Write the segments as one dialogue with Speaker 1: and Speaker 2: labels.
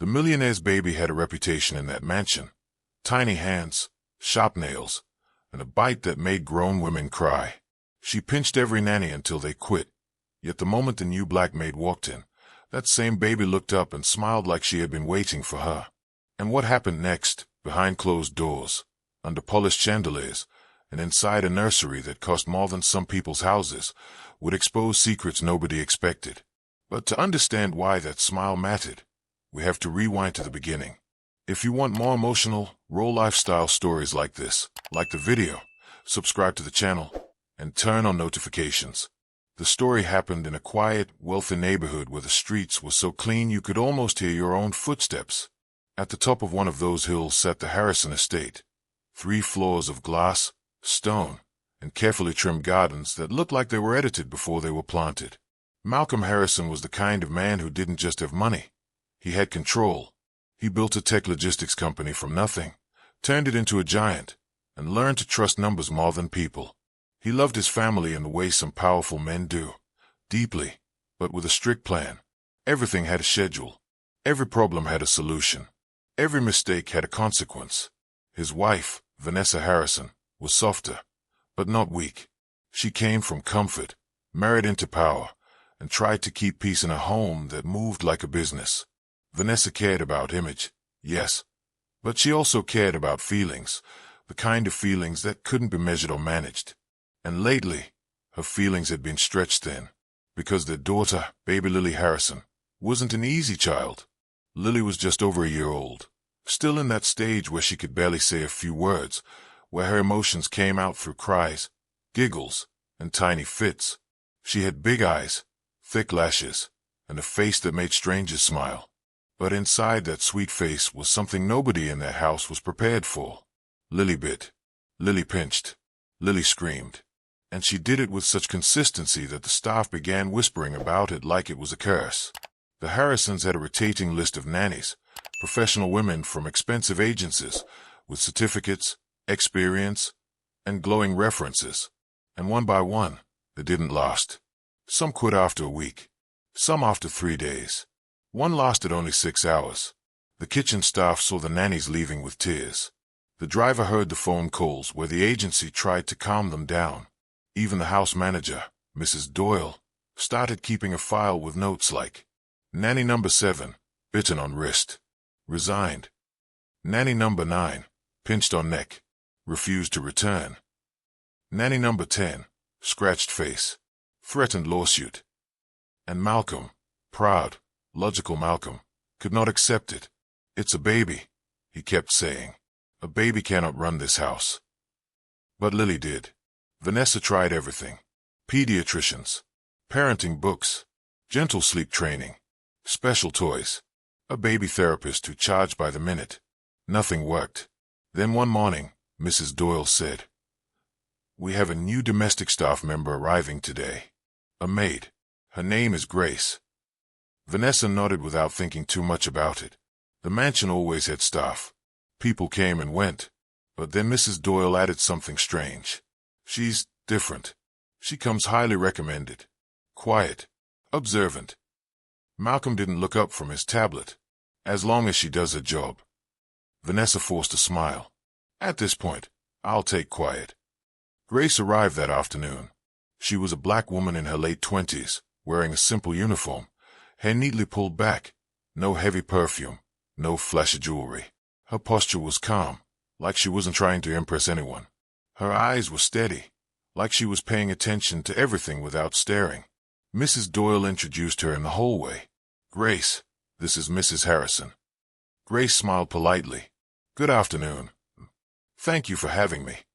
Speaker 1: The millionaire's baby had a reputation in that mansion. Tiny hands, sharp nails, and a bite that made grown women cry. She pinched every nanny until they quit. Yet the moment the new black maid walked in, that same baby looked up and smiled like she had been waiting for her. And what happened next, behind closed doors, under polished chandeliers, and inside a nursery that cost more than some people's houses, would expose secrets nobody expected. But to understand why that smile mattered, we have to rewind to the beginning. If you want more emotional, raw lifestyle stories like this, like the video, subscribe to the channel, and turn on notifications. The story happened in a quiet, wealthy neighborhood where the streets were so clean you could almost hear your own footsteps. At the top of one of those hills sat the Harrison estate. 3 floors of glass, stone, and carefully trimmed gardens that looked like they were edited before they were planted. Malcolm Harrison was the kind of man who didn't just have money. He had control. He built a tech logistics company from nothing, turned it into a giant, and learned to trust numbers more than people. He loved his family in the way some powerful men do, deeply, but with a strict plan. Everything had a schedule. Every problem had a solution. Every mistake had a consequence. His wife, Vanessa Harrison, was softer, but not weak. She came from comfort, married into power, and tried to keep peace in a home that moved like a business. Vanessa cared about image, yes, but she also cared about feelings, the kind of feelings that couldn't be measured or managed. And lately, her feelings had been stretched thin, because their daughter, baby Lily Harrison, wasn't an easy child. Lily was just over a year old, still in that stage where she could barely say a few words, where her emotions came out through cries, giggles, and tiny fits. She had big eyes, thick lashes, and a face that made strangers smile. But inside that sweet face was something nobody in that house was prepared for. Lily bit. Lily pinched. Lily screamed. And she did it with such consistency that the staff began whispering about it like it was a curse. The Harrisons had a rotating list of nannies, professional women from expensive agencies, with certificates, experience, and glowing references. And one by one, they didn't last. Some quit after a week. Some after 3 days. One lasted only 6 hours. The kitchen staff saw the nannies leaving with tears. The driver heard the phone calls where the agency tried to calm them down. Even the house manager, Mrs. Doyle, started keeping a file with notes like, Nanny number 7, bitten on wrist, resigned. Nanny number 9, pinched on neck, refused to return. Nanny number 10, scratched face, threatened lawsuit. And Malcolm, proud, logical Malcolm, could not accept it. It's a baby, he kept saying. A baby cannot run this house. But Lily did. Vanessa tried everything. Pediatricians, parenting books, gentle sleep training, special toys, a baby therapist who charged by the minute. Nothing worked. Then one morning, Mrs. Doyle said, "We have a new domestic staff member arriving today. A maid. Her name is Grace." Vanessa nodded without thinking too much about it. The mansion always had staff. People came and went. But then Mrs. Doyle added something strange. She's different. She comes highly recommended. Quiet. Observant. Malcolm didn't look up from his tablet. As long as she does her job. Vanessa forced a smile. At this point, I'll take quiet. Grace arrived that afternoon. She was a black woman in her late 20s, wearing a simple uniform, hair neatly pulled back, no heavy perfume, no flashy jewelry. Her posture was calm, like she wasn't trying to impress anyone. Her eyes were steady, like she was paying attention to everything without staring. Mrs. Doyle introduced her in the hallway. Grace, this is Mrs. Harrison. Grace smiled politely. Good afternoon. Thank you for having me.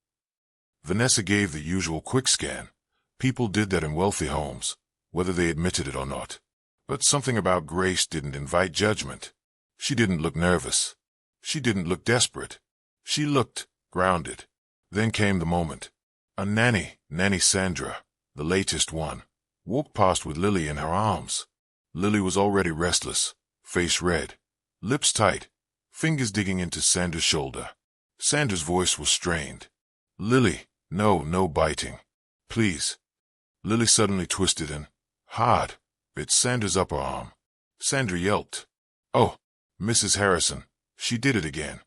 Speaker 1: Vanessa gave the usual quick scan. People did that in wealthy homes, whether they admitted it or not. But something about Grace didn't invite judgment. She didn't look nervous. She didn't look desperate. She looked grounded. Then came the moment. A Nanny Sandra, the latest one, walked past with Lily in her arms. Lily was already restless, face red, lips tight, fingers digging into Sandra's shoulder. Sandra's voice was strained. Lily, no biting. Please. Lily suddenly twisted and, hard, bit Sandra's upper arm. Sandra yelped. Oh, Mrs. Harrison, she did it again.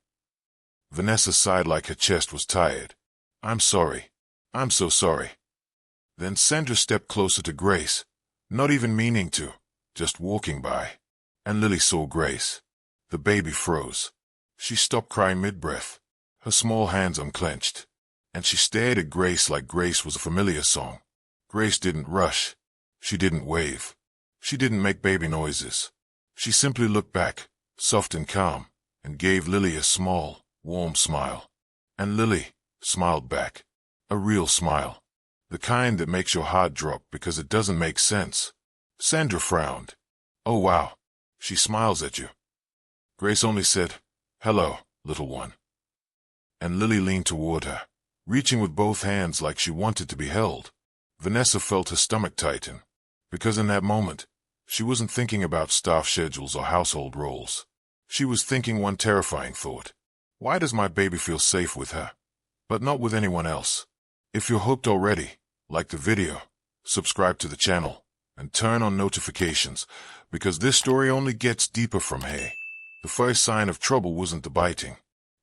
Speaker 1: Vanessa sighed like her chest was tired. I'm sorry. I'm so sorry. Then Sandra stepped closer to Grace, not even meaning to, just walking by. And Lily saw Grace. The baby froze. She stopped crying mid-breath, her small hands unclenched, and she stared at Grace like Grace was a familiar song. Grace didn't rush. She didn't wave. She didn't make baby noises. She simply looked back, soft and calm, and gave Lily a small, warm smile. And Lily smiled back. A real smile. The kind that makes your heart drop because it doesn't make sense. Sandra frowned. Oh wow. She smiles at you. Grace only said, hello, little one. And Lily leaned toward her, reaching with both hands like she wanted to be held. Vanessa felt her stomach tighten, because in that moment, she wasn't thinking about staff schedules or household roles. She was thinking one terrifying thought. Why does my baby feel safe with her, but not with anyone else? If you're hooked already, like the video, subscribe to the channel, and turn on notifications, because this story only gets deeper from here. The first sign of trouble wasn't the biting.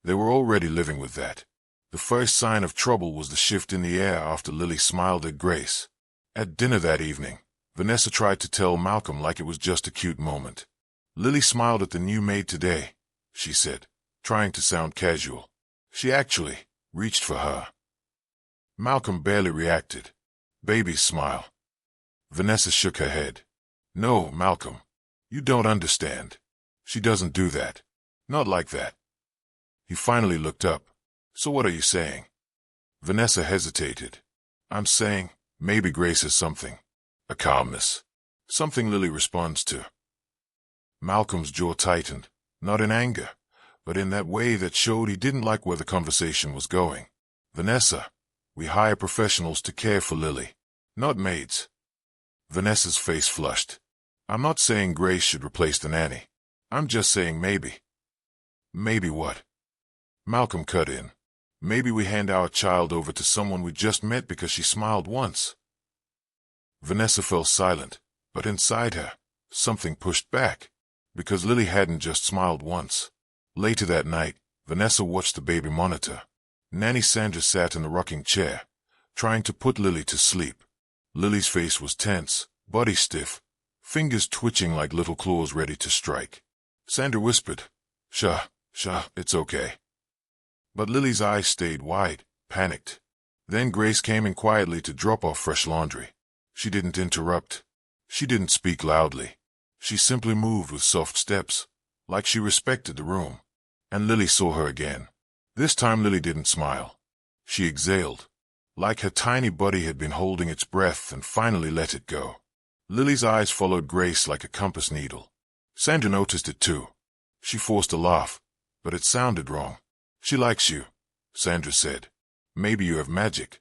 Speaker 1: They were already living with that. The first sign of trouble was the shift in the air after Lily smiled at Grace. At dinner that evening, Vanessa tried to tell Malcolm like it was just a cute moment. Lily smiled at the new maid today, she said, trying to sound casual. She actually reached for her. Malcolm barely reacted. Babies smile. Vanessa shook her head. No, Malcolm. You don't understand. She doesn't do that. Not like that. He finally looked up. So what are you saying? Vanessa hesitated. I'm saying, maybe Grace has something. A calmness. Something Lily responds to. Malcolm's jaw tightened, not in anger, but in that way that showed he didn't like where the conversation was going. Vanessa, we hire professionals to care for Lily, not maids. Vanessa's face flushed. I'm not saying Grace should replace the nanny. I'm just saying maybe. Maybe what? Malcolm cut in. Maybe we hand our child over to someone we just met because she smiled once. Vanessa fell silent, but inside her, something pushed back, because Lily hadn't just smiled once. Later that night, Vanessa watched the baby monitor. Nanny Sandra sat in the rocking chair, trying to put Lily to sleep. Lily's face was tense, body stiff, fingers twitching like little claws ready to strike. Sandra whispered, Sha, it's okay. But Lily's eyes stayed wide, panicked. Then Grace came in quietly to drop off fresh laundry. She didn't interrupt. She didn't speak loudly. She simply moved with soft steps, like she respected the room. And Lily saw her again. This time Lily didn't smile. She exhaled, like her tiny body had been holding its breath and finally let it go. Lily's eyes followed Grace like a compass needle. Sandra noticed it too. She forced a laugh, but it sounded wrong. She likes you, Sandra said. Maybe you have magic.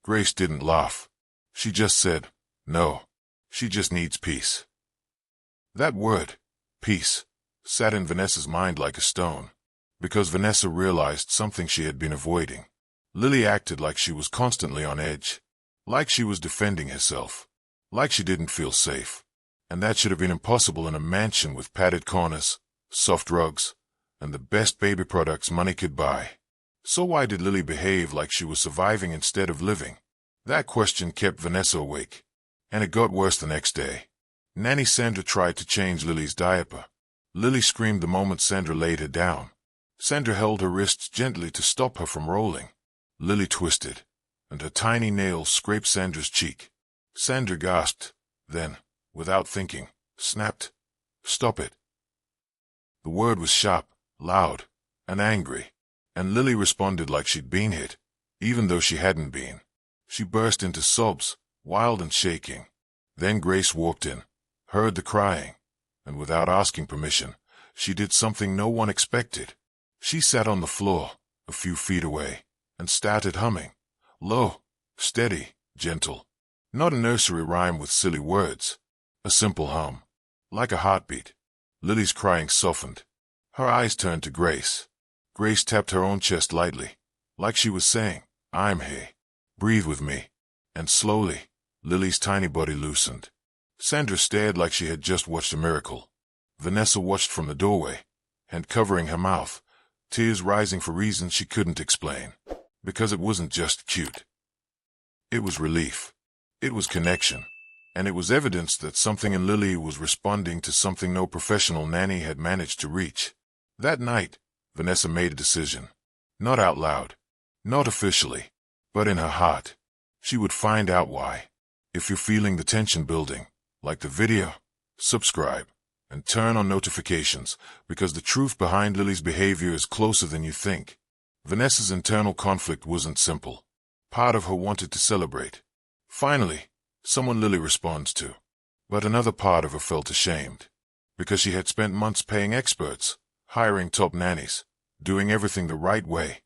Speaker 1: Grace didn't laugh. She just said, no, she just needs peace. That word, peace, sat in Vanessa's mind like a stone, because Vanessa realized something she had been avoiding. Lily acted like she was constantly on edge, like she was defending herself, like she didn't feel safe. And that should have been impossible in a mansion with padded corners, soft rugs, and the best baby products money could buy. So why did Lily behave like she was surviving instead of living? That question kept Vanessa awake. And it got worse the next day. Nanny Sandra tried to change Lily's diaper. Lily screamed the moment Sandra laid her down. Sandra held her wrists gently to stop her from rolling. Lily twisted, and her tiny nails scraped Sandra's cheek. Sandra gasped, then, without thinking, snapped, "Stop it." The word was sharp, loud, and angry, and Lily responded like she'd been hit, even though she hadn't been. She burst into sobs, wild and shaking. Then Grace walked in, heard the crying, and without asking permission, she did something no one expected. She sat on the floor, a few feet away, and started humming. Low, steady, gentle. Not a nursery rhyme with silly words. A simple hum, like a heartbeat. Lily's crying softened. Her eyes turned to Grace. Grace tapped her own chest lightly, like she was saying, "I'm here. Breathe with me." And slowly, Lily's tiny body loosened. Sandra stared like she had just watched a miracle. Vanessa watched from the doorway, and covering her mouth, tears rising for reasons she couldn't explain. Because it wasn't just cute. It was relief. It was connection. And it was evidence that something in Lily was responding to something no professional nanny had managed to reach. That night, Vanessa made a decision. Not out loud. Not officially. But in her heart. She would find out why. If you're feeling the tension building, like the video, subscribe, and turn on notifications, because the truth behind Lily's behavior is closer than you think. Vanessa's internal conflict wasn't simple. Part of her wanted to celebrate. Finally, someone Lily responds to. But another part of her felt ashamed. Because she had spent months paying experts, hiring top nannies, doing everything the right way,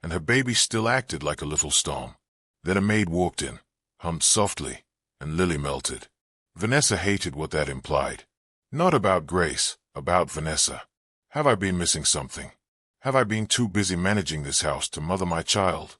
Speaker 1: and her baby still acted like a little storm. Then a maid walked in, hummed softly, and Lily melted. Vanessa hated what that implied. Not about Grace, about Vanessa. Have I been missing something? Have I been too busy managing this house to mother my child?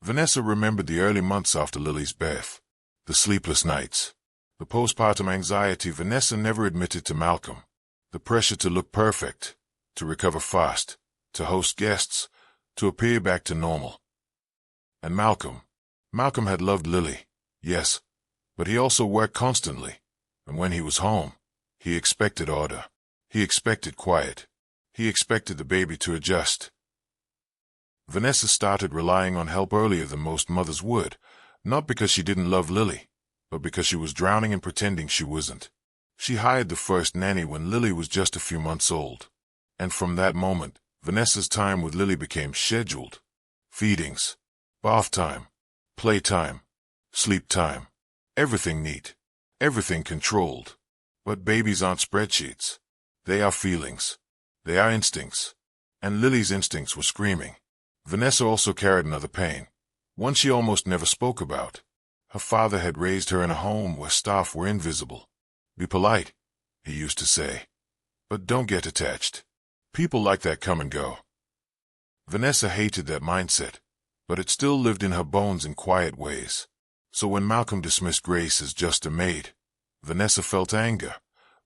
Speaker 1: Vanessa remembered the early months after Lily's birth. The sleepless nights. The postpartum anxiety Vanessa never admitted to Malcolm. The pressure to look perfect, to recover fast, to host guests, to appear back to normal. And Malcolm had loved Lily, yes, but he also worked constantly, and when he was home, he expected order. He expected quiet. He expected the baby to adjust. Vanessa started relying on help earlier than most mothers would, not because she didn't love Lily, but because she was drowning in pretending she wasn't. She hired the first nanny when Lily was just a few months old. And from that moment, Vanessa's time with Lily became scheduled. Feedings, bath time, playtime, sleep time. Everything neat. Everything controlled. But babies aren't spreadsheets. They are feelings. They are instincts. And Lily's instincts were screaming. Vanessa also carried another pain, one she almost never spoke about. Her father had raised her in a home where staff were invisible. Be polite, he used to say. But don't get attached. People like that come and go. Vanessa hated that mindset, but it still lived in her bones in quiet ways. So when Malcolm dismissed Grace as just a maid, Vanessa felt anger,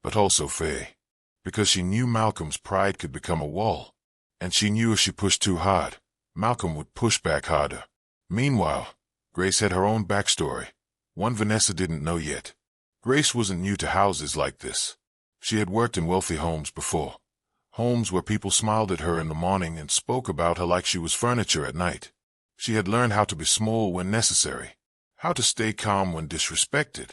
Speaker 1: but also fear. Because she knew Malcolm's pride could become a wall. And she knew if she pushed too hard, Malcolm would push back harder. Meanwhile, Grace had her own backstory, one Vanessa didn't know yet. Grace wasn't new to houses like this. She had worked in wealthy homes before. Homes where people smiled at her in the morning and spoke about her like she was furniture at night. She had learned how to be small when necessary, how to stay calm when disrespected,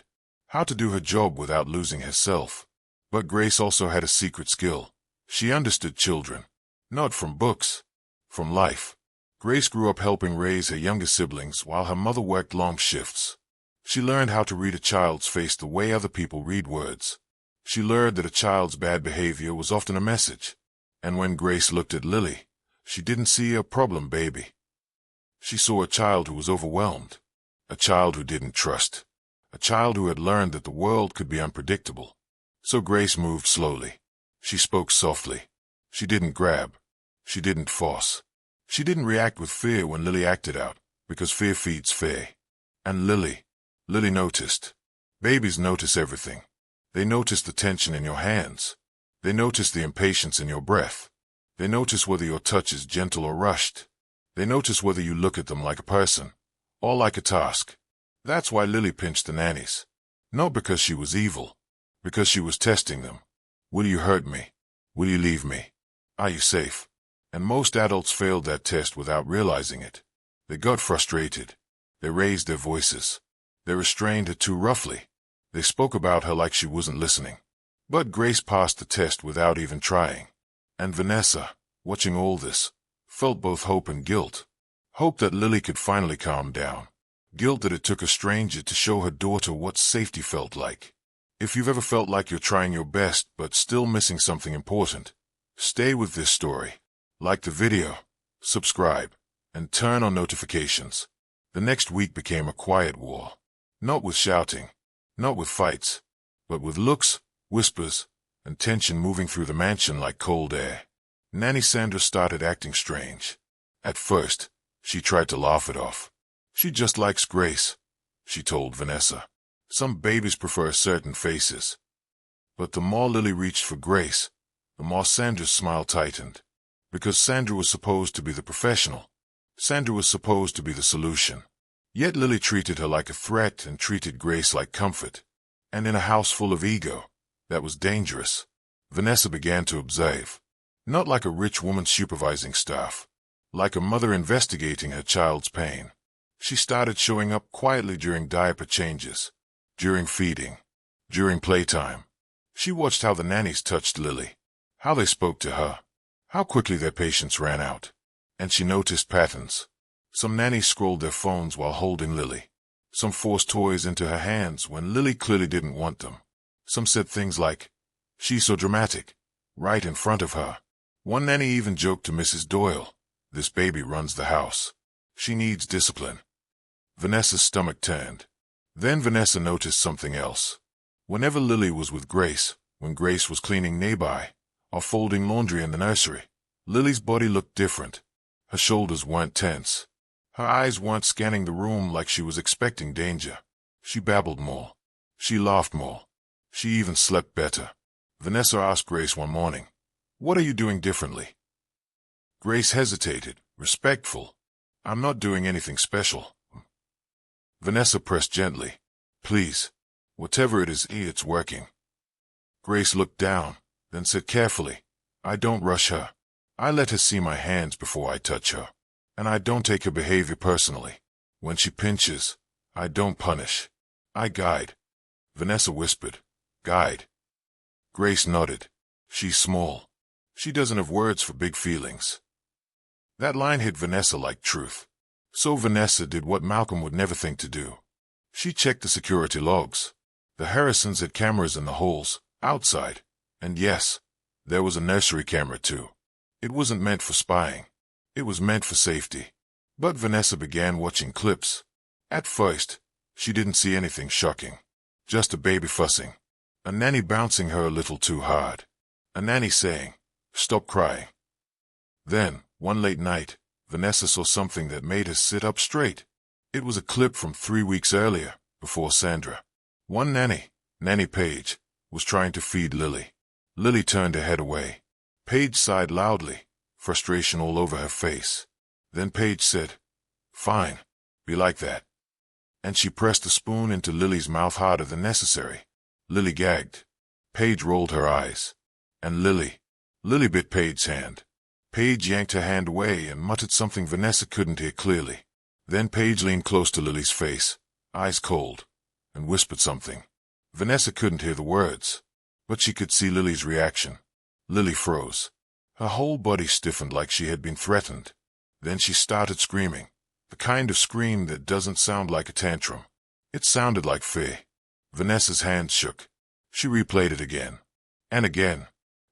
Speaker 1: how to do her job without losing herself. But Grace also had a secret skill. She understood children. Not from books, from life. Grace grew up helping raise her younger siblings while her mother worked long shifts. She learned how to read a child's face the way other people read words. She learned that a child's bad behavior was often a message. And when Grace looked at Lily, she didn't see a problem baby. She saw a child who was overwhelmed, a child who didn't trust, a child who had learned that the world could be unpredictable. So Grace moved slowly. She spoke softly. She didn't grab. She didn't force. She didn't react with fear when Lily acted out, because fear feeds fear. And Lily noticed. Babies notice everything. They notice the tension in your hands. They notice the impatience in your breath. They notice whether your touch is gentle or rushed. They notice whether you look at them like a person, or like a task. That's why Lily pinched the nannies. Not because she was evil, because she was testing them. Will you hurt me? Will you leave me? Are you safe? And most adults failed that test without realizing it. They got frustrated. They raised their voices. They restrained her too roughly. They spoke about her like she wasn't listening. But Grace passed the test without even trying. And Vanessa, watching all this, felt both hope and guilt. Hope that Lily could finally calm down. Guilt that it took a stranger to show her daughter what safety felt like. If you've ever felt like you're trying your best but still missing something important, stay with this story. Like the video, subscribe, and turn on notifications. The next week became a quiet war. Not with shouting, not with fights, but with looks, whispers, and tension moving through the mansion like cold air. Nanny Sandra started acting strange. At first, she tried to laugh it off. She just likes Grace, she told Vanessa. Some babies prefer certain faces. But the more Lily reached for Grace, the more Sandra's smile tightened. Because Sandra was supposed to be the professional. Sandra was supposed to be the solution. Yet Lily treated her like a threat and treated Grace like comfort. And in a house full of ego, that was dangerous. Vanessa began to observe. Not like a rich woman supervising staff. Like a mother investigating her child's pain. She started showing up quietly during diaper changes, during feeding, during playtime. She watched how the nannies touched Lily, how they spoke to her, how quickly their patience ran out. And she noticed patterns. Some nannies scrolled their phones while holding Lily. Some forced toys into her hands when Lily clearly didn't want them. Some said things like, "She's so dramatic," right in front of her. One nanny even joked to Mrs. Doyle, "This baby runs the house. She needs discipline." Vanessa's stomach turned. Then Vanessa noticed something else. Whenever Lily was with Grace, when Grace was cleaning nearby, or folding laundry in the nursery, Lily's body looked different. Her shoulders weren't tense. Her eyes weren't scanning the room like she was expecting danger. She babbled more. She laughed more. She even slept better. Vanessa asked Grace one morning, "What are you doing differently?" Grace hesitated, respectful. "I'm not doing anything special." Vanessa pressed gently. "Please, whatever it is, it's working." Grace looked down, then said carefully, "I don't rush her. I let her see my hands before I touch her. And I don't take her behavior personally. When she pinches, I don't punish. I guide." Vanessa whispered, "Guide." Grace nodded. "She's small. She doesn't have words for big feelings." That line hit Vanessa like truth. So Vanessa did what Malcolm would never think to do. She checked the security logs. The Harrisons had cameras in the halls, outside. And yes, there was a nursery camera too. It wasn't meant for spying. It was meant for safety. But Vanessa began watching clips. At first, she didn't see anything shocking. Just a baby fussing. A nanny bouncing her a little too hard. A nanny saying, "Stop crying." Then, one late night, Vanessa saw something that made her sit up straight. It was a clip from 3 weeks earlier, before Sandra. One nanny, Nanny Page, was trying to feed Lily. Lily turned her head away. Page sighed loudly, frustration all over her face. Then Page said, "Fine, be like that." And she pressed the spoon into Lily's mouth harder than necessary. Lily gagged. Page rolled her eyes. And Lily bit Page's hand. Page yanked her hand away and muttered something Vanessa couldn't hear clearly. Then Page leaned close to Lily's face, eyes cold, and whispered something. Vanessa couldn't hear the words, but she could see Lily's reaction. Lily froze. Her whole body stiffened like she had been threatened. Then she started screaming, the kind of scream that doesn't sound like a tantrum. It sounded like fear. Vanessa's hands shook. She replayed it again. And again.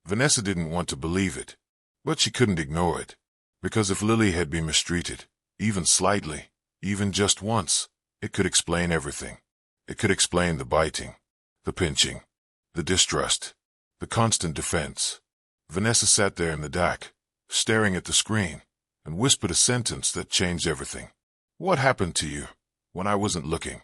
Speaker 1: Vanessa didn't want to believe it. But she couldn't ignore it. Because if Lily had been mistreated, even slightly, even just once, it could explain everything. It could explain the biting, the pinching, the distrust, the constant defense. Vanessa sat there in the dark, staring at the screen, and whispered a sentence that changed everything. "What happened to you when I wasn't looking?"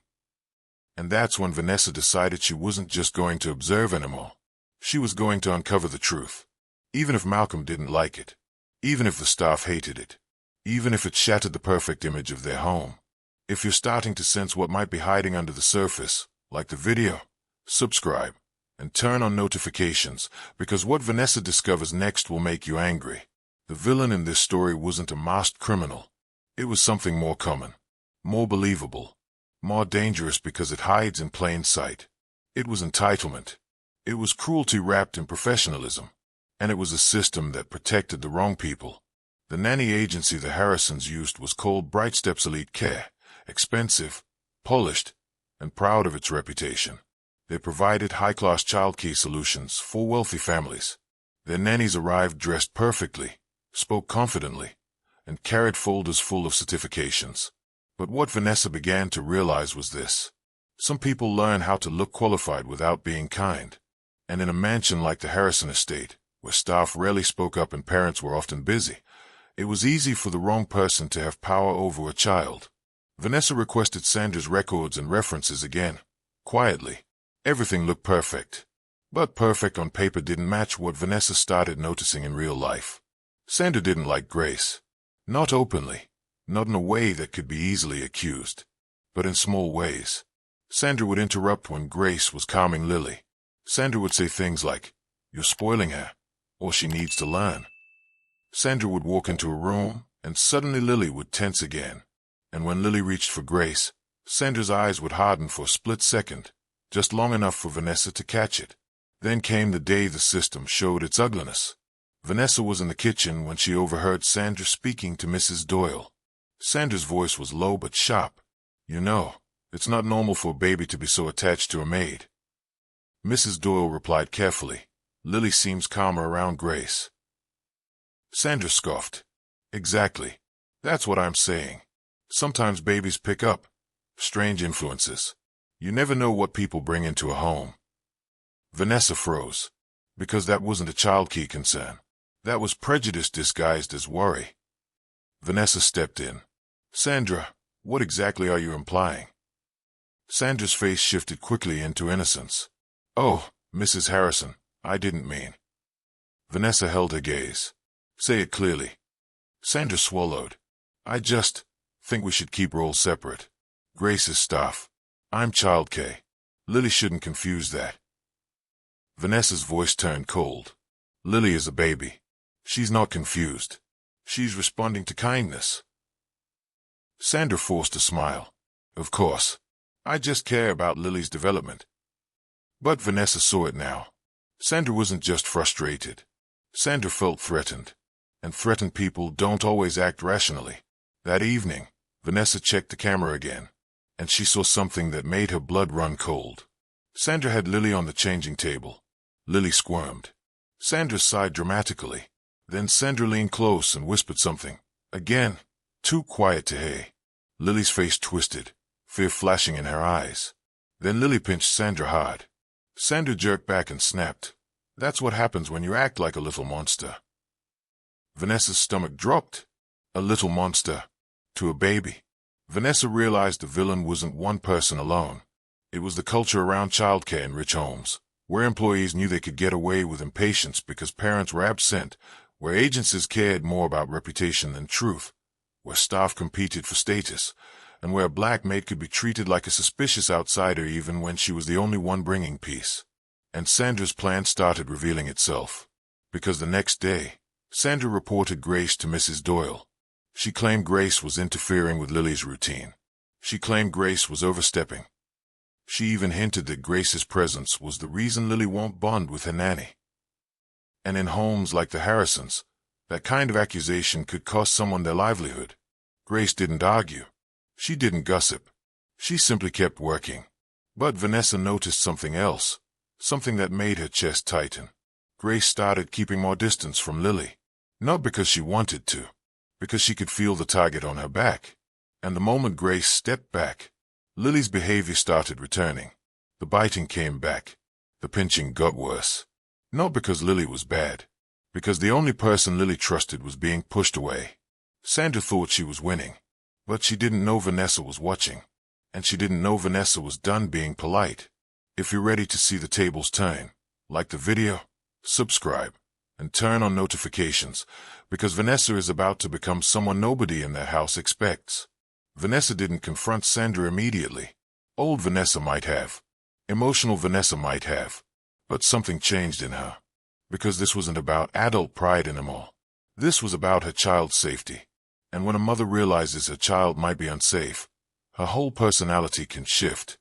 Speaker 1: And that's when Vanessa decided she wasn't just going to observe anymore. She was going to uncover the truth. Even if Malcolm didn't like it. Even if the staff hated it. Even if it shattered the perfect image of their home. If you're starting to sense what might be hiding under the surface, like the video, subscribe, and turn on notifications, because what Vanessa discovers next will make you angry. The villain in this story wasn't a masked criminal. It was something more common, more believable, more dangerous because it hides in plain sight. It was entitlement. It was cruelty wrapped in professionalism. And it was a system that protected the wrong people. The nanny agency the Harrisons used was called Bright Steps Elite Care, expensive, polished, and proud of its reputation. They provided high-class childcare solutions for wealthy families. Their nannies arrived dressed perfectly, spoke confidently, and carried folders full of certifications. But what Vanessa began to realize was this. Some people learn how to look qualified without being kind. And in a mansion like the Harrison estate, where staff rarely spoke up and parents were often busy, it was easy for the wrong person to have power over a child. Vanessa requested Sandra's records and references again. Quietly. Everything looked perfect. But perfect on paper didn't match what Vanessa started noticing in real life. Sandra didn't like Grace. Not openly, not in a way that could be easily accused, but in small ways. Sandra would interrupt when Grace was calming Lily. Sandra would say things like, "You're spoiling her," or "She needs to learn." Sandra would walk into a room, and suddenly Lily would tense again. And when Lily reached for Grace, Sandra's eyes would harden for a split second, just long enough for Vanessa to catch it. Then came the day the system showed its ugliness. Vanessa was in the kitchen when she overheard Sandra speaking to Mrs. Doyle. Sandra's voice was low but sharp. "You know, it's not normal for a baby to be so attached to a maid." Mrs. Doyle replied carefully, "Lily seems calmer around Grace." Sandra scoffed. "Exactly. That's what I'm saying. Sometimes babies pick up strange influences. You never know what people bring into a home." Vanessa froze, because that wasn't a child-key concern. That was prejudice disguised as worry. Vanessa stepped in. "Sandra, what exactly are you implying?" Sandra's face shifted quickly into innocence. "Oh, Mrs. Harrison, I didn't mean." Vanessa held her gaze. "Say it clearly." Sandra swallowed. "I just think we should keep roles separate. Grace is staff. I'm child K. Lily shouldn't confuse that." Vanessa's voice turned cold. "Lily is a baby. She's not confused. She's responding to kindness." Sandra forced a smile. "Of course. I just care about Lily's development." But Vanessa saw it now. Sandra wasn't just frustrated. Sandra felt threatened. And threatened people don't always act rationally. That evening, Vanessa checked the camera again, and she saw something that made her blood run cold. Sandra had Lily on the changing table. Lily squirmed. Sandra sighed dramatically. Then Sandra leaned close and whispered something. Again, too quiet to hear. Lily's face twisted, fear flashing in her eyes. Then Lily pinched Sandra hard. Sandra jerked back and snapped. "That's what happens when you act like a little monster." Vanessa's stomach dropped. A little monster. To a baby. Vanessa realized the villain wasn't one person alone. It was the culture around childcare in rich homes, where employees knew they could get away with impatience because parents were absent, where agencies cared more about reputation than truth, where staff competed for status, and where a black maid could be treated like a suspicious outsider even when she was the only one bringing peace. And Sandra's plan started revealing itself. Because the next day, Sandra reported Grace to Mrs. Doyle. She claimed Grace was interfering with Lily's routine. She claimed Grace was overstepping. She even hinted that Grace's presence was the reason Lily won't bond with her nanny. And in homes like the Harrisons, that kind of accusation could cost someone their livelihood. Grace didn't argue. She didn't gossip. She simply kept working. But Vanessa noticed something else, something that made her chest tighten. Grace started keeping more distance from Lily. Not because she wanted to, because she could feel the target on her back. And the moment Grace stepped back, Lily's behavior started returning. The biting came back. The pinching got worse. Not because Lily was bad, because the only person Lily trusted was being pushed away. Sandra thought she was winning, but she didn't know Vanessa was watching, and she didn't know Vanessa was done being polite. If you're ready to see the tables turn, like the video, subscribe, and turn on notifications, because Vanessa is about to become someone nobody in that house expects. Vanessa didn't confront Sandra immediately. Old Vanessa might have. Emotional Vanessa might have. But something changed in her. Because this wasn't about adult pride anymore. This was about her child's safety. And when a mother realizes her child might be unsafe, her whole personality can shift.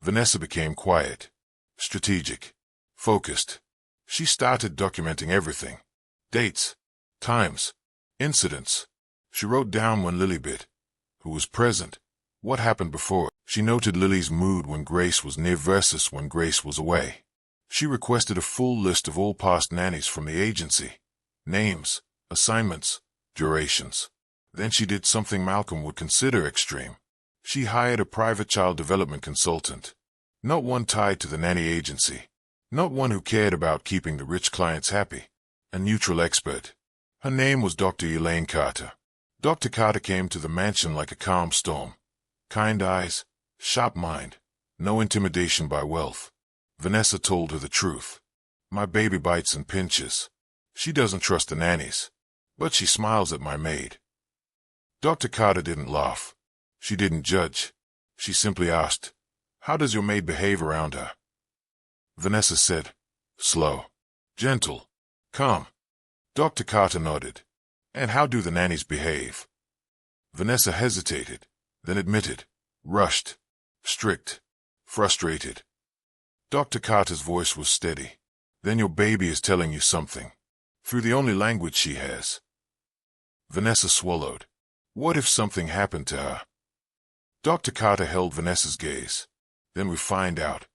Speaker 1: Vanessa became quiet, strategic, focused. She started documenting everything. Dates, times, incidents. She wrote down when Lily bit, who was present, what happened before. She noted Lily's mood when Grace was near versus when Grace was away. She requested a full list of all past nannies from the agency. Names, assignments, durations. Then she did something Malcolm would consider extreme. She hired a private child development consultant. Not one tied to the nanny agency. Not one who cared about keeping the rich clients happy. A neutral expert. Her name was Dr. Elaine Carter. Dr. Carter came to the mansion like a calm storm. Kind eyes, sharp mind, no intimidation by wealth. Vanessa told her the truth. My baby bites and pinches. She doesn't trust the nannies, but she smiles at my maid. Dr. Carter didn't laugh. She didn't judge. She simply asked, "How does your maid behave around her?" Vanessa said, "Slow, gentle, calm." Dr. Carter nodded. "And how do the nannies behave?" Vanessa hesitated, then admitted, "Rushed, strict, frustrated." Dr. Carter's voice was steady. "Then your baby is telling you something, through the only language she has." Vanessa swallowed. What if something happened to her? Dr. Carter held Vanessa's gaze. "Then we find out."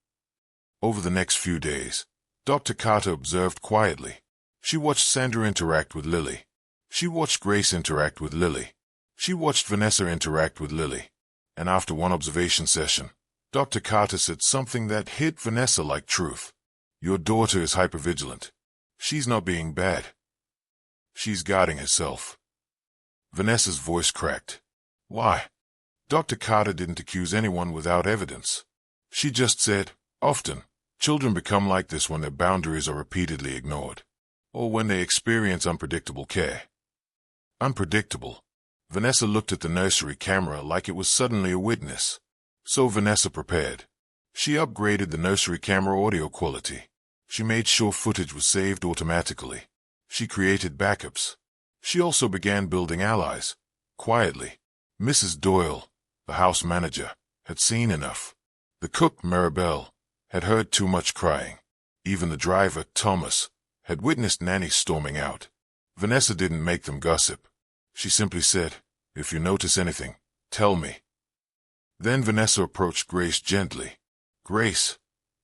Speaker 1: Over the next few days, Dr. Carter observed quietly. She watched Sandra interact with Lily. She watched Grace interact with Lily. She watched Vanessa interact with Lily. And after one observation session, Dr. Carter said something that hit Vanessa like truth. "Your daughter is hypervigilant. She's not being bad. She's guarding herself." Vanessa's voice cracked. "Why?" Dr. Carter didn't accuse anyone without evidence. She just said, "Often, children become like this when their boundaries are repeatedly ignored, or when they experience unpredictable care." Unpredictable. Vanessa looked at the nursery camera like it was suddenly a witness. So Vanessa prepared. She upgraded the nursery camera audio quality. She made sure footage was saved automatically. She created backups. She also began building allies. Quietly. Mrs. Doyle, the house manager, had seen enough. The cook, Maribel, had heard too much crying. Even the driver, Thomas, had witnessed nannies storming out. Vanessa didn't make them gossip. She simply said, "If you notice anything, tell me." Then Vanessa approached Grace gently. "Grace,"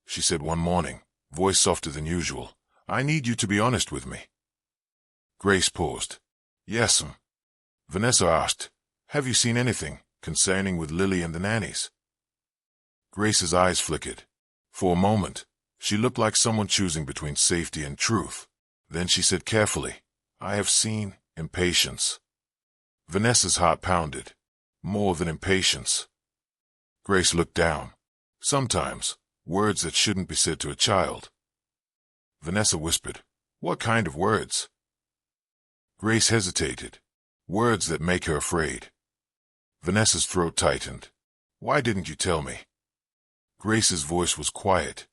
Speaker 1: she said one morning, voice softer than usual, "I need you to be honest with me." Grace paused. "Yes'm." Vanessa asked, "Have you seen anything concerning with Lily and the nannies?" Grace's eyes flickered. For a moment, she looked like someone choosing between safety and truth. Then she said carefully, "I have seen impatience." Vanessa's heart pounded. More than impatience. Grace looked down. Sometimes, words that shouldn't be said to a child. Vanessa whispered, "What kind of words?" Grace hesitated. "Words that make her afraid." Vanessa's throat tightened. "Why didn't you tell me?" Grace's voice was quiet.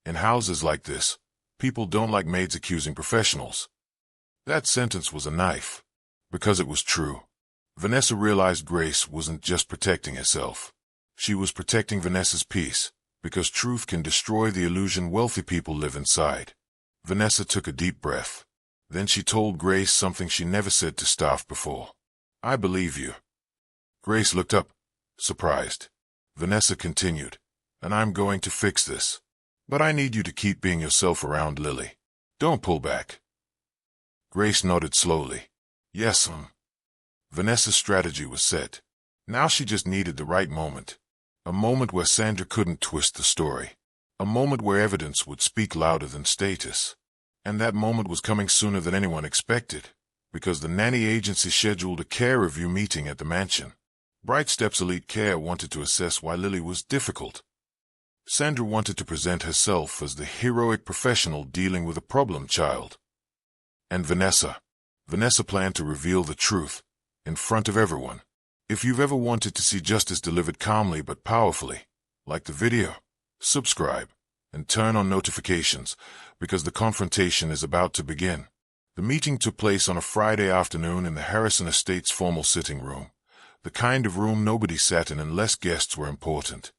Speaker 1: "In houses like this, people don't like maids accusing professionals." That sentence was a knife. Because it was true. Vanessa realized Grace wasn't just protecting herself. She was protecting Vanessa's peace, because truth can destroy the illusion wealthy people live inside. Vanessa took a deep breath. Then she told Grace something she never said to staff before. "I believe you." Grace looked up, surprised. Vanessa continued, "And I'm going to fix this. But I need you to keep being yourself around Lily. Don't pull back." Grace nodded slowly. "Yes'm." Vanessa's strategy was set. Now she just needed the right moment. A moment where Sandra couldn't twist the story. A moment where evidence would speak louder than status. And that moment was coming sooner than anyone expected, because the nanny agency scheduled a care review meeting at the mansion. Bright Steps Elite Care wanted to assess why Lily was difficult. Sandra wanted to present herself as the heroic professional dealing with a problem child. And Vanessa planned to reveal the truth, in front of everyone. If you've ever wanted to see justice delivered calmly but powerfully, like the video, subscribe, and turn on notifications, because the confrontation is about to begin. The meeting took place on a Friday afternoon in the Harrison Estate's formal sitting room, the kind of room nobody sat in unless guests were important.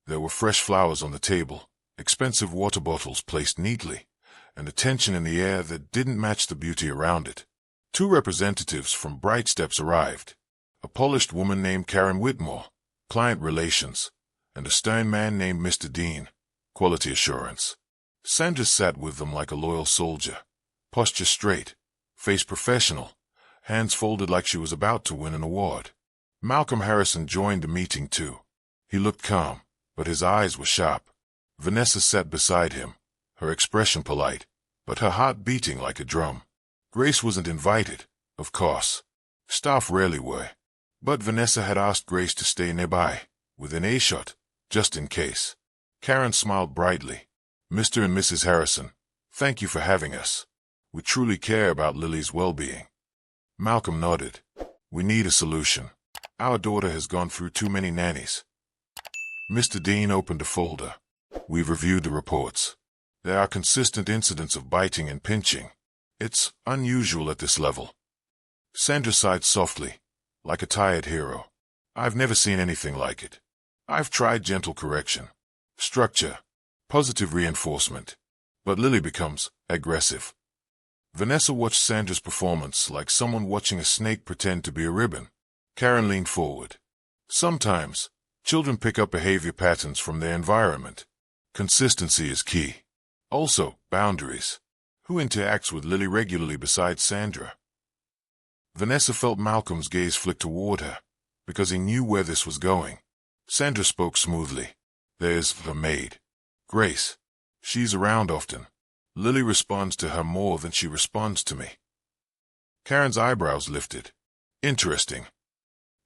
Speaker 1: There were fresh flowers on the table, expensive water bottles placed neatly, and a tension in the air that didn't match the beauty around it. Two representatives from Bright Steps arrived. A polished woman named Karen Whitmore, client relations, and a stern man named Mr. Dean, quality assurance. Sandra sat with them like a loyal soldier, posture straight, face professional, hands folded like she was about to win an award. Malcolm Harrison joined the meeting too. He looked calm, but his eyes were sharp. Vanessa sat beside him, her expression polite, but her heart beating like a drum. Grace wasn't invited, of course. Staff rarely were. But Vanessa had asked Grace to stay nearby, within earshot, just in case. Karen smiled brightly. "Mr. and Mrs. Harrison, Thank you for having us. We truly care about Lily's well-being. Malcolm nodded. We need a solution. Our daughter has gone through too many nannies. Mr. Dean opened a folder. We've reviewed the reports. There are consistent incidents of biting and pinching. It's unusual at this level. Sandra sighed softly, like a tired hero. I've never seen anything like it. I've tried gentle correction, structure, positive reinforcement, but Lily becomes aggressive. Vanessa watched Sandra's performance like someone watching a snake pretend to be a ribbon. Karen leaned forward. Sometimes, children pick up behavior patterns from their environment. Consistency is key. Also, boundaries. Who interacts with Lily regularly besides Sandra? Vanessa felt Malcolm's gaze flick toward her, because he knew where this was going. Sandra spoke smoothly. There's the maid. Grace. She's around often. Lily responds to her more than she responds to me. Karen's eyebrows lifted. Interesting.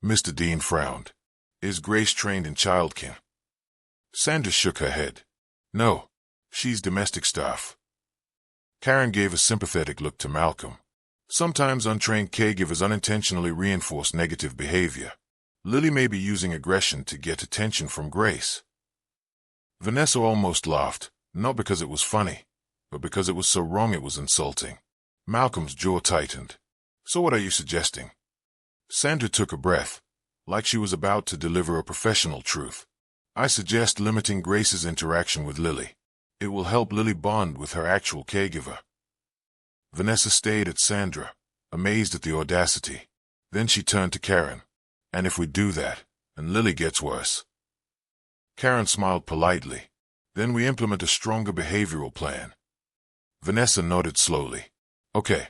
Speaker 1: Mr. Dean frowned. Is Grace trained in childcare? Sandra shook her head. No. She's domestic staff. Karen gave a sympathetic look to Malcolm. Sometimes untrained caregivers unintentionally reinforce negative behavior. Lily may be using aggression to get attention from Grace. Vanessa almost laughed, not because it was funny, but because it was so wrong it was insulting. Malcolm's jaw tightened. So what are you suggesting? Sandra took a breath, like she was about to deliver a professional truth. I suggest limiting Grace's interaction with Lily. It will help Lily bond with her actual caregiver. Vanessa stayed at Sandra, amazed at the audacity. Then she turned to Karen. And if we do that, and Lily gets worse? Karen smiled politely. Then we implement a stronger behavioral plan. Vanessa nodded slowly. Okay.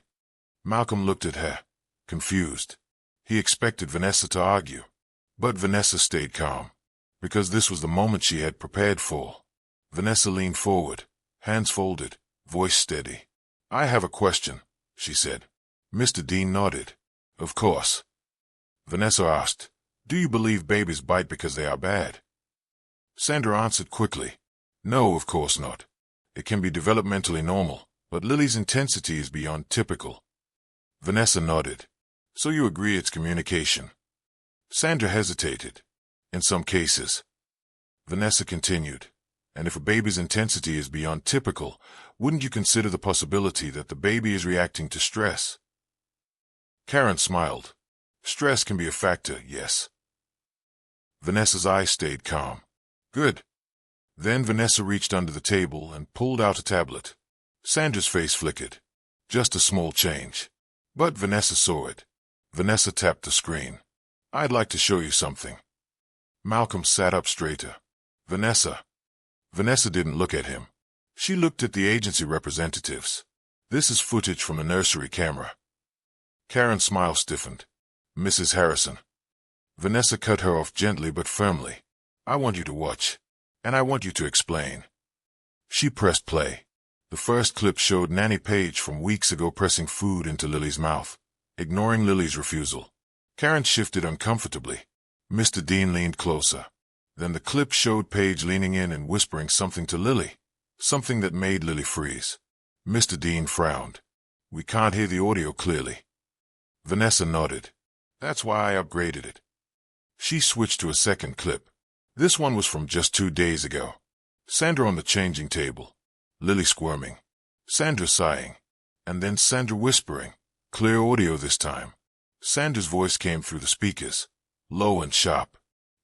Speaker 1: Malcolm looked at her, confused. He expected Vanessa to argue. But Vanessa stayed calm, because this was the moment she had prepared for. Vanessa leaned forward, hands folded, voice steady. I have a question, she said. Mr. Dean nodded. Of course. Vanessa asked, do you believe babies bite because they are bad? Sandra answered quickly. No, of course not. It can be developmentally normal, but Lily's intensity is beyond typical. Vanessa nodded. So you agree it's communication? Sandra hesitated. In some cases. Vanessa continued. And if a baby's intensity is beyond typical, wouldn't you consider the possibility that the baby is reacting to stress? Karen smiled. Stress can be a factor, yes. Vanessa's eyes stayed calm. Good. Then Vanessa reached under the table and pulled out a tablet. Sandra's face flickered. Just a small change. But Vanessa saw it. Vanessa tapped the screen. I'd like to show you something. Malcolm sat up straighter. Vanessa. Vanessa didn't look at him. She looked at the agency representatives. This is footage from a nursery camera. Karen's smile stiffened. Mrs. Harrison. Vanessa cut her off gently but firmly. I want you to watch. And I want you to explain. She pressed play. The first clip showed Nanny Page from weeks ago pressing food into Lily's mouth, ignoring Lily's refusal. Karen shifted uncomfortably. Mr. Dean leaned closer. Then the clip showed Paige leaning in and whispering something to Lily, something that made Lily freeze. Mr. Dean frowned. We can't hear the audio clearly. Vanessa nodded. That's why I upgraded it. She switched to a second clip. This one was from just 2 days ago. Sandra on the changing table. Lily squirming. Sandra sighing. And then Sandra whispering. Clear audio this time. Sandra's voice came through the speakers, low and sharp.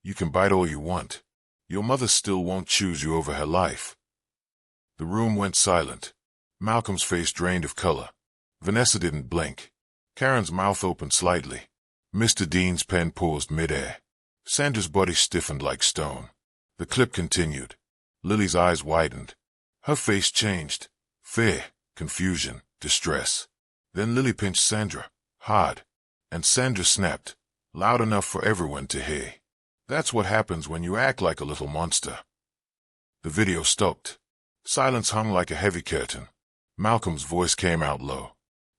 Speaker 1: You can bite all you want. Your mother still won't choose you over her life. The room went silent. Malcolm's face drained of color. Vanessa didn't blink. Karen's mouth opened slightly. Mr. Dean's pen paused midair. Sandra's body stiffened like stone. The clip continued. Lily's eyes widened. Her face changed. Fear, confusion, distress. Then Lily pinched Sandra, hard. And Sandra snapped, loud enough for everyone to hear. That's what happens when you act like a little monster. The video stopped. Silence hung like a heavy curtain. Malcolm's voice came out low.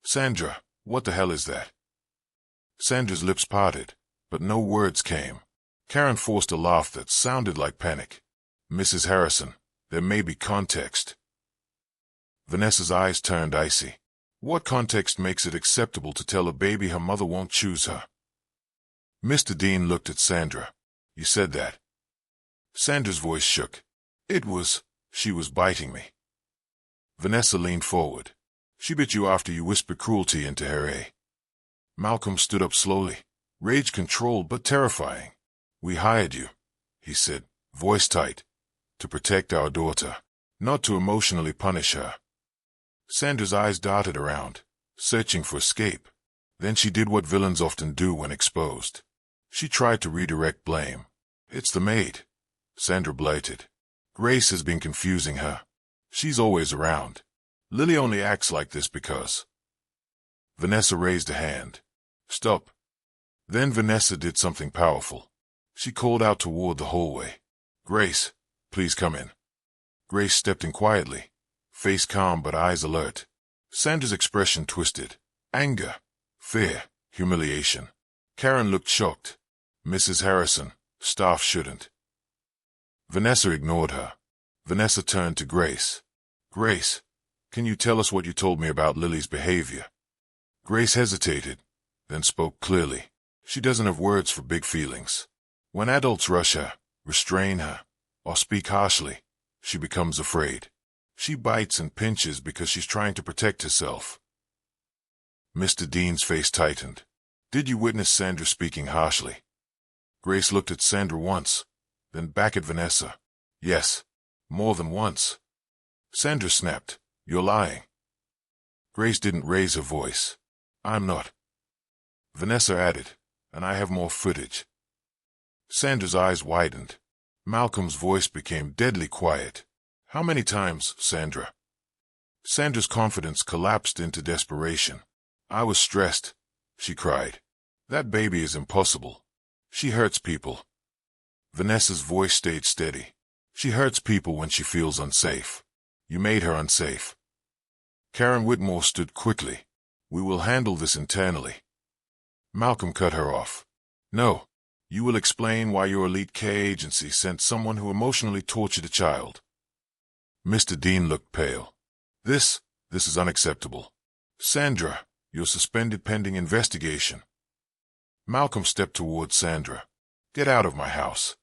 Speaker 1: Sandra, what the hell is that? Sandra's lips parted, but no words came. Karen forced a laugh that sounded like panic. Mrs. Harrison, there may be context. Vanessa's eyes turned icy. What context makes it acceptable to tell a baby her mother won't choose her? Mr. Dean looked at Sandra. You said that. Sandra's voice shook. She was biting me. Vanessa leaned forward. She bit you after you whispered cruelty into her, eh? Malcolm stood up slowly, rage controlled but terrifying. We hired you, he said, voice tight, to protect our daughter, not to emotionally punish her. Sandra's eyes darted around, searching for escape. Then she did what villains often do when exposed. She tried to redirect blame. It's the maid, Sandra blurted. Grace has been confusing her. She's always around. Lily only acts like this because... Vanessa raised a hand. Stop. Then Vanessa did something powerful. She called out toward the hallway. Grace, please come in. Grace stepped in quietly, face calm but eyes alert. Sandra's expression twisted. Anger, fear, humiliation. Karen looked shocked. Mrs. Harrison, staff shouldn't. Vanessa ignored her. Vanessa turned to Grace. Grace, can you tell us what you told me about Lily's behavior? Grace hesitated, then spoke clearly. She doesn't have words for big feelings. When adults rush her, restrain her, or speak harshly, she becomes afraid. She bites and pinches because she's trying to protect herself. Mr. Dean's face tightened. Did you witness Sandra speaking harshly? Grace looked at Sandra once, then back at Vanessa. Yes, more than once. Sandra snapped. You're lying. Grace didn't raise her voice. I'm not. Vanessa added, and I have more footage. Sandra's eyes widened. Malcolm's voice became deadly quiet. How many times, Sandra? Sandra's confidence collapsed into desperation. I was stressed, she cried. That baby is impossible. She hurts people. Vanessa's voice stayed steady. She hurts people when she feels unsafe. You made her unsafe. Karen Whitmore stood quickly. We will handle this internally. Malcolm cut her off. No. You will explain why your elite K agency sent someone who emotionally tortured a child. Mr. Dean looked pale. This is unacceptable. Sandra, you're suspended pending investigation. Malcolm stepped toward Sandra. Get out of my house.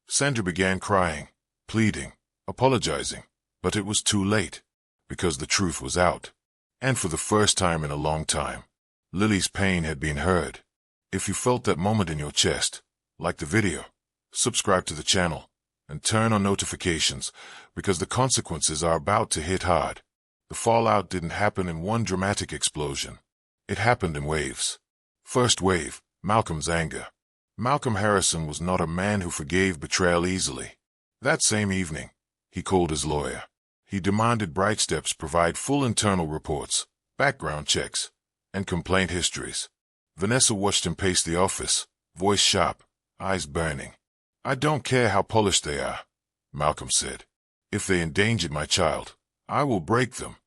Speaker 1: Sandra began crying, pleading, apologizing, but it was too late, because the truth was out. And for the first time in a long time, Lily's pain had been heard. If you felt that moment in your chest, like the video, subscribe to the channel, and turn on notifications, because the consequences are about to hit hard. The fallout didn't happen in one dramatic explosion. It happened in waves. First wave, Malcolm's anger. Malcolm Harrison was not a man who forgave betrayal easily. That same evening, he called his lawyer. He demanded Bright Steps provide full internal reports, background checks, and complaint histories. Vanessa watched him pace the office, voice sharp, eyes burning. I don't care how polished they are, Malcolm said. If they endangered my child, I will break them.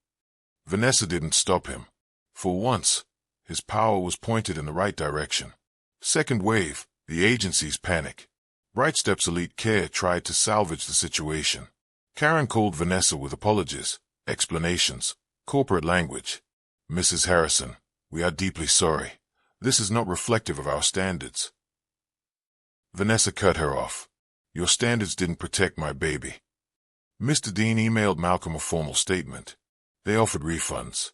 Speaker 1: Vanessa didn't stop him. For once, his power was pointed in the right direction. Second wave, the agency's panic. Bright Steps Elite Care tried to salvage the situation. Karen called Vanessa with apologies, explanations, corporate language. Mrs. Harrison, we are deeply sorry. This is not reflective of our standards. Vanessa cut her off. Your standards didn't protect my baby. Mr. Dean emailed Malcolm a formal statement. They offered refunds.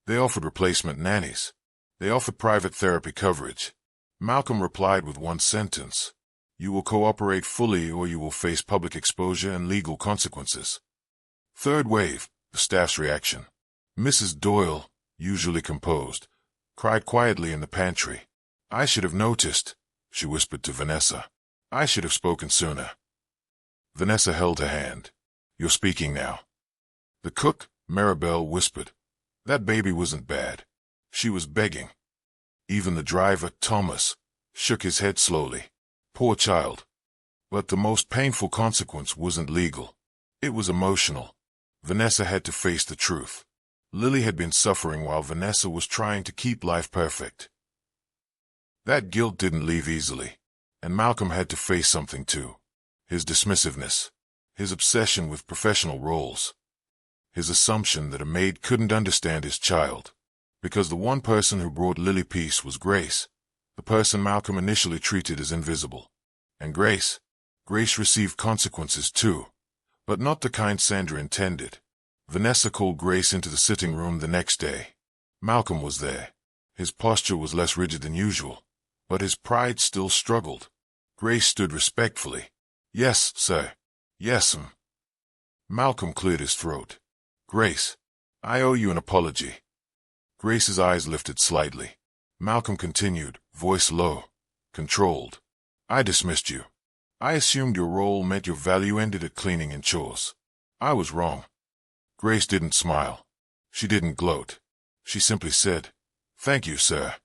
Speaker 1: They offered replacement nannies. They offered private therapy coverage. Malcolm replied with one sentence. You will cooperate fully or you will face public exposure and legal consequences. Third wave, the staff's reaction. Mrs. Doyle, usually composed, cried quietly in the pantry. I should have noticed, she whispered to Vanessa. I should have spoken sooner. Vanessa held her hand. You're speaking now. The cook, Maribel, whispered. That baby wasn't bad. She was begging. Even the driver, Thomas, shook his head slowly. Poor child. But the most painful consequence wasn't legal. It was emotional. Vanessa had to face the truth. Lily had been suffering while Vanessa was trying to keep life perfect. That guilt didn't leave easily, and Malcolm had to face something too. His dismissiveness. His obsession with professional roles. his assumption that a maid couldn't understand his child. Because the one person who brought Lily peace was Grace, the person Malcolm initially treated as invisible. And Grace received consequences too, but not the kind Sandra intended. Vanessa called Grace into the sitting room the next day. Malcolm was there. His posture was less rigid than usual, but his pride still struggled. Grace stood respectfully. "Yes, sir. Yes, Malcolm cleared his throat. "Grace, I owe you an apology." Grace's eyes lifted slightly. Malcolm continued, voice low, controlled. "I dismissed you. I assumed your role meant your value ended at cleaning and chores. I was wrong." Grace didn't smile. She didn't gloat. She simply said, "Thank you, sir."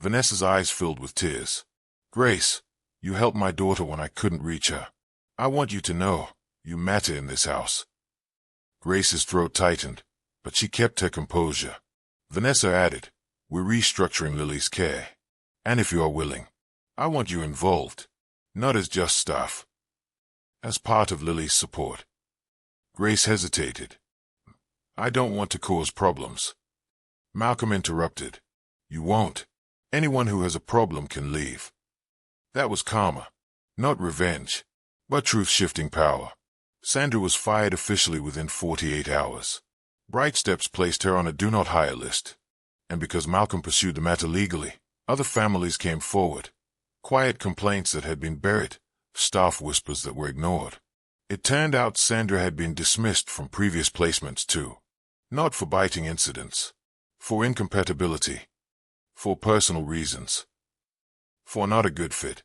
Speaker 1: Vanessa's eyes filled with tears. "Grace, you helped my daughter when I couldn't reach her. I want you to know, you matter in this house." Grace's throat tightened, but she kept her composure. Vanessa added, "We're restructuring Lily's care. And if you are willing, I want you involved. Not as just staff. As part of Lily's support." Grace hesitated. "I don't want to cause problems." Malcolm interrupted. "You won't. Anyone who has a problem can leave." That was karma. Not revenge, but truth-shifting power. Sandra was fired officially within 48 hours. Bright Steps placed her on a do-not-hire list. And because Malcolm pursued the matter legally, other families came forward. Quiet complaints that had been buried, staff whispers that were ignored. It turned out Sandra had been dismissed from previous placements too. Not for biting incidents. For incompatibility. For personal reasons. For not a good fit.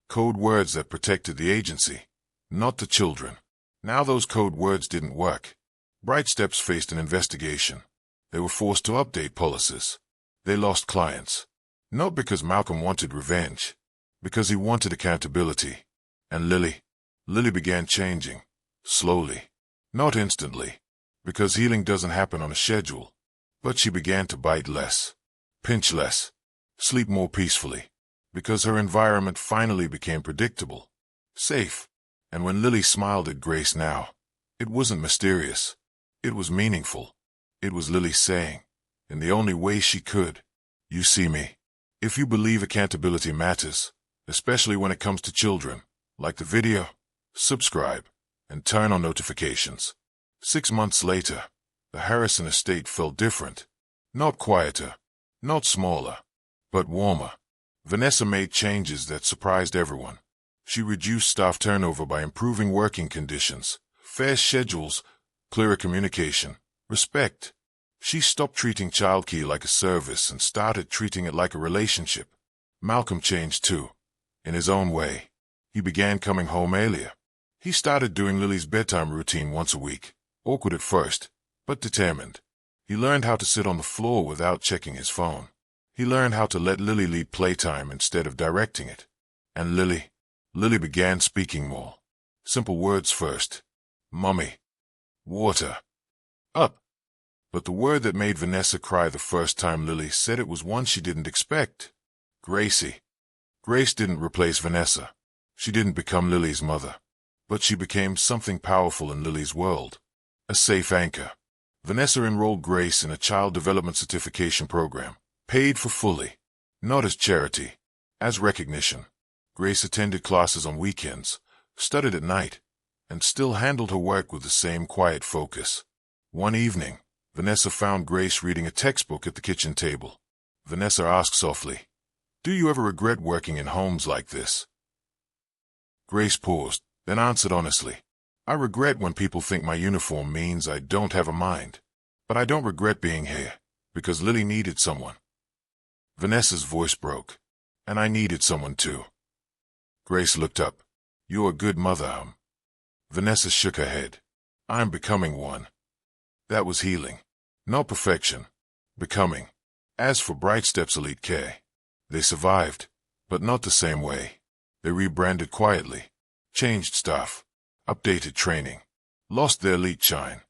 Speaker 1: Code words that protected the agency, not the children. Now those code words didn't work. Bright Steps faced an investigation. They were forced to update policies. They lost clients. Not because Malcolm wanted revenge, because he wanted accountability. And Lily began changing. Slowly. Not instantly. Because healing doesn't happen on a schedule. But she began to bite less. Pinch less. Sleep more peacefully. Because her environment finally became predictable. Safe. And when Lily smiled at Grace now, it wasn't mysterious. It was meaningful. It was Lily saying, in the only way she could, "You see me. If you believe accountability matters, especially when it comes to children, like the video, subscribe, and turn on notifications." 6 months later, the Harrison estate felt different. Not quieter, not smaller, but warmer. Vanessa made changes that surprised everyone. She reduced staff turnover by improving working conditions, fair schedules, clearer communication, respect. She stopped treating childcare like a service and started treating it like a relationship. Malcolm changed too, in his own way. He began coming home earlier. He started doing Lily's bedtime routine once a week, awkward at first, but determined. He learned how to sit on the floor without checking his phone. He learned how to let Lily lead playtime instead of directing it. And Lily began speaking more. Simple words first. Mummy. Water. Up. But the word that made Vanessa cry the first time Lily said it was one she didn't expect. Gracie. Grace didn't replace Vanessa. She didn't become Lily's mother. But she became something powerful in Lily's world. A safe anchor. Vanessa enrolled Grace in a child development certification program, paid for fully. Not as charity, as recognition. Grace attended classes on weekends, studied at night, and still handled her work with the same quiet focus. One evening, Vanessa found Grace reading a textbook at the kitchen table. Vanessa asked softly, "Do you ever regret working in homes like this?" Grace paused, then answered honestly, "I regret when people think my uniform means I don't have a mind. But I don't regret being here, because Lily needed someone." Vanessa's voice broke. "And I needed someone too." Grace looked up. "You're a good mother, Vanessa shook her head. "I'm becoming one." That was healing. Not perfection. Becoming. As for Bright Steps Elite Care, they survived, but not the same way. They rebranded quietly, changed staff, updated training, lost their elite shine.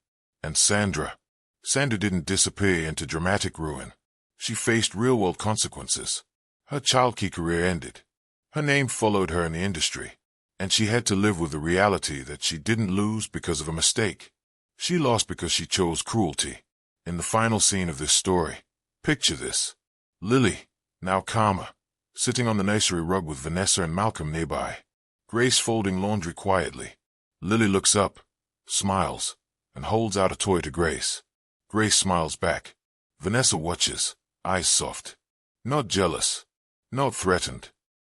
Speaker 1: And Sandra didn't disappear into dramatic ruin. She faced real-world consequences. Her childcare career ended. Her name followed her in the industry, and she had to live with the reality that she didn't lose because of a mistake. She lost because she chose cruelty. In the final scene of this story, picture this. Lily, now calmer, sitting on the nursery rug with Vanessa and Malcolm nearby. Grace folding laundry quietly. Lily looks up, smiles, and holds out a toy to Grace. Grace smiles back. Vanessa watches, eyes soft. Not jealous, not threatened,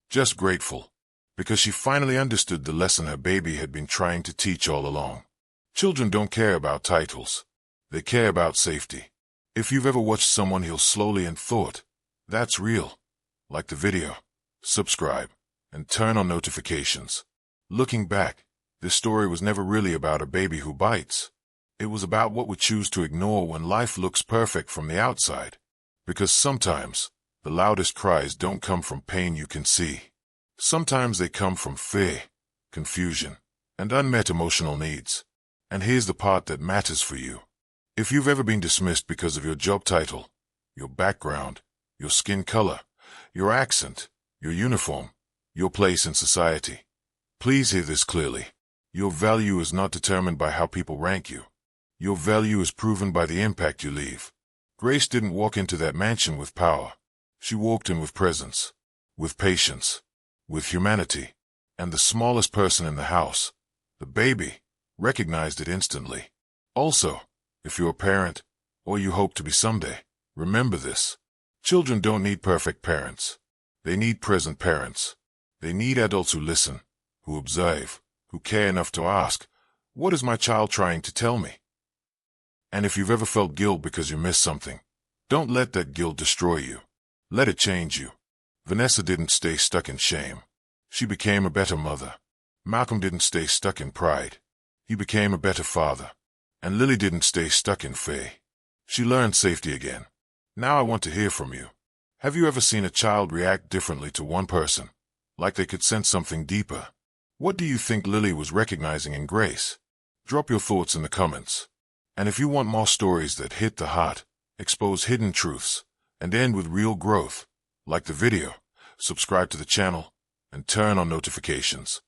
Speaker 1: just grateful, because she finally understood the lesson her baby had been trying to teach all along. Children don't care about titles. They care about safety. If you've ever watched someone heal slowly and thought, that's real, like the video, subscribe, and turn on notifications. Looking back, this story was never really about a baby who bites. It was about what we choose to ignore when life looks perfect from the outside. Because sometimes, the loudest cries don't come from pain you can see. Sometimes they come from fear, confusion, and unmet emotional needs. And here's the part that matters for you. If you've ever been dismissed because of your job title, your background, your skin color, your accent, your uniform, your place in society, please hear this clearly. Your value is not determined by how people rank you. Your value is proven by the impact you leave. Grace didn't walk into that mansion with power. She walked in with presence, with patience, with humanity, and the smallest person in the house, the baby, recognized it instantly. Also, if you're a parent, or you hope to be someday, remember this. Children don't need perfect parents. They need present parents. They need adults who listen, who observe, who care enough to ask, what is my child trying to tell me? And if you've ever felt guilt because you missed something, don't let that guilt destroy you. Let it change you. Vanessa didn't stay stuck in shame. She became a better mother. Malcolm didn't stay stuck in pride. He became a better father. And Lily didn't stay stuck in fear. She learned safety again. Now I want to hear from you. Have you ever seen a child react differently to one person, like they could sense something deeper? What do you think Lily was recognizing in Grace? Drop your thoughts in the comments. And if you want more stories that hit the heart, expose hidden truths, and end with real growth, like the video, subscribe to the channel, and turn on notifications.